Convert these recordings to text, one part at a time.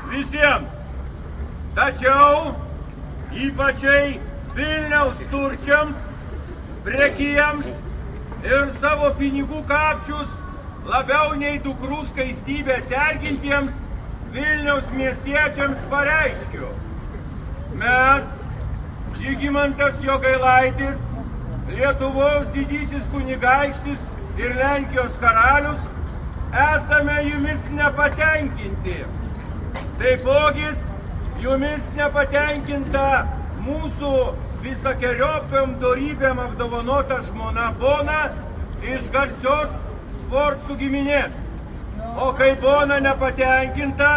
Visiems. Tačiau ypačiai Vilniaus turčiams, prekijams ir savo pinigų kapčius labiau nei dukrų skaistybę sergintiems Vilniaus miestiečiams pareiškiu. Mes, Žygimantas Jogailaitis, Lietuvos didysis kunigaikštis ir Lenkijos karalius, esame jumis nepatenkinti. Taipogi jumis nepatenkinta mūsų visokeriopiom dorybėm apdovanota žmona Bona iš garsios Sforcų giminės. O kai Bona nepatenkinta,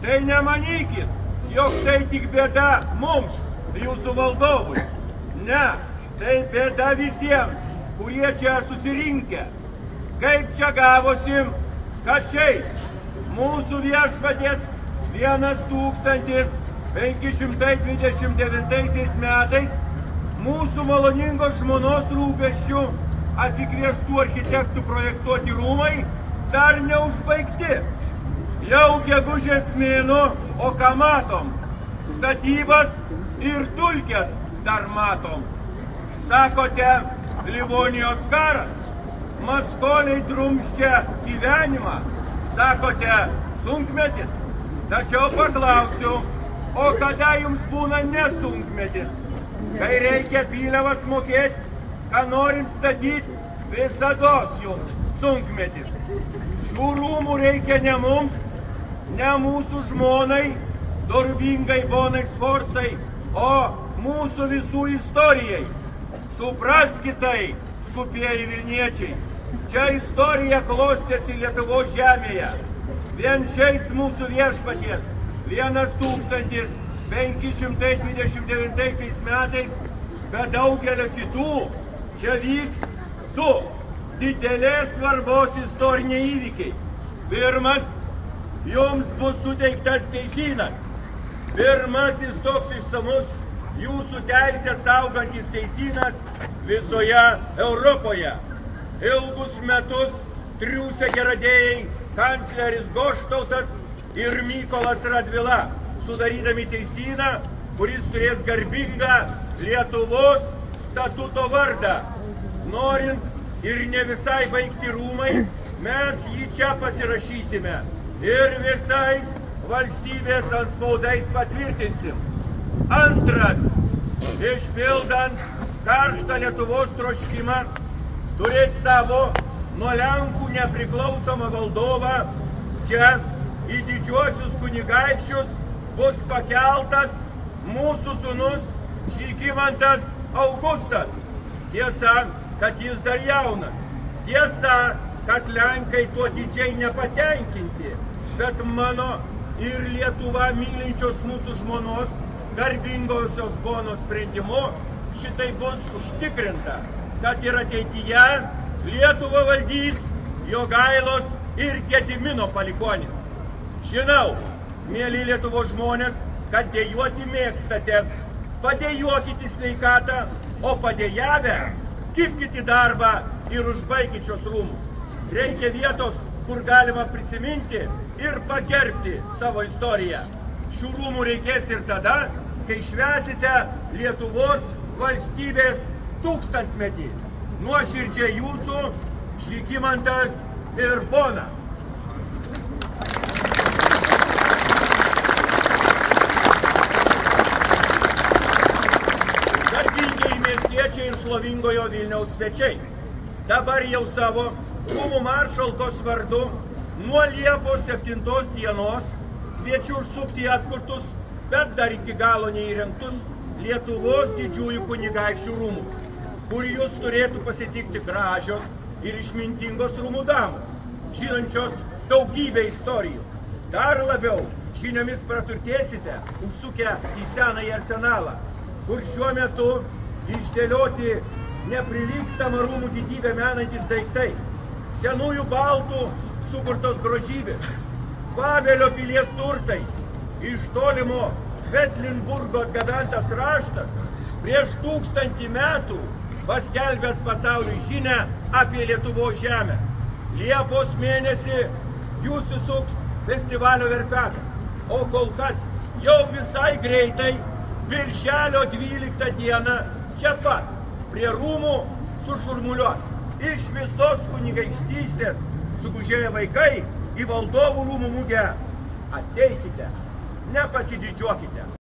tai nemanykit, jog tai tik bėda mums, jūsų valdovui. Ne, tai bėda visiems, kurie čia susirinkę. Kaip čia gavosi, kad šiais mūsų viešpaties 1529 metais mūsų maloningos žmonos rūpesčių atsikviestų architektų projektuoti rūmai dar neužbaigti. Jau gegužės mėnuo, o ką matom? Statybas ir dulkes dar matom. Sakote, Livonijos karas, maskoliai drumsčia gyvenimą. Sakote, sunkmetis. Tačiau paklausiu, o kada jums būna nesunkmetis? Kai reikia pylėvas mokėti, ką norim statyti, visados jums sunkmetis. Šių rūmų reikia ne mums, ne mūsų žmonai, dorybingai Bonai Sforcai, o mūsų visų istorijai. Supraskitai, skupieji Vilniečiai, čia istorija klostėsi Lietuvos žemėje. Vien šiais mūsų viešpaties 1529 metais, bet daugelio kitų, čia vyks du didelės svarbos istoriniai įvykiai. Pirmas, jums bus suteiktas teisynas. Pirmasis toks išsamus jūsų teisę saugantis teisynas visoje Europoje. Ilgus metus triūsę geradėjai kancleris Goštautas ir Mykolas Radvila, sudarydami teisyną, kuris turės garbingą Lietuvos statuto vardą. Norint ir ne visai baigti rūmai, mes jį čia pasirašysime ir visais valstybės antspaudais patvirtinsim. Antras, išpildant karštą Lietuvos troškimą, turėti savo nuo Lenkų nepriklausomą valdovą, čia į didžiuosius kunigaikščius bus pakeltas mūsų sūnus Žygimantas Augustas. Tiesa, kad jis dar jaunas. Tiesa, kad Lenkai tuo didžiai nepatenkinti, bet mano ir Lietuvą mylinčios mūsų žmonos garbingosios Bonos sprendimu šitai bus užtikrinta, kad ir ateityje Lietuvą valdys Jogailos ir Gedimino palikuonis. Žinau, mėly Lietuvos žmonės, kad dejuoti mėgstate. Padėjuokite sveikatą, o padėjavę kibkite darbą ir užbaikite šios rūmus. Reikia vietos, kur galima prisiminti ir pagerbti savo istoriją. Šių rūmų reikės ir tada, kai švęsite Lietuvos valstybės 1000-metį. Nuoširdžiai jūsų Žygimantas ir Bona. Garbingieji miestiečiai ir šlovingojo Vilniaus svečiai. Dabar jau savo rūmų maršalkos vardu nuo Liepos 7 dienos kviečiu užsukti atkurtus, bet dar iki galo neįrengtus Lietuvos didžiųjų kunigaikščių rūmus, kur jūs turėtų pasitikti gražios ir išmintingos rūmų damos, žinančios daugybę istorijų. Dar labiau žiniomis praturtėsite, užsukę į senąjį arsenalą, kur šiuo metu išdėlioti neprilygstamą rūmų didybę menantis daiktai, senųjų baltų sukurtos grožybės, Vavelio pilies turtai, iš tolimo Vetlinburgo atgabentas raštas, prieš 1000 metų paskelbęs pasauliui žinią apie Lietuvos žemę. Liepos mėnesį jūs įsuks festivalio verpetas. O kol kas jau visai greitai, birželio 12 dieną, čia pat, prie rūmų sušurmuliuos. Iš visos kunigaikštystės sugužėję vaikai į valdovų rūmų mugę. Ateikite, nepasididžiuokite.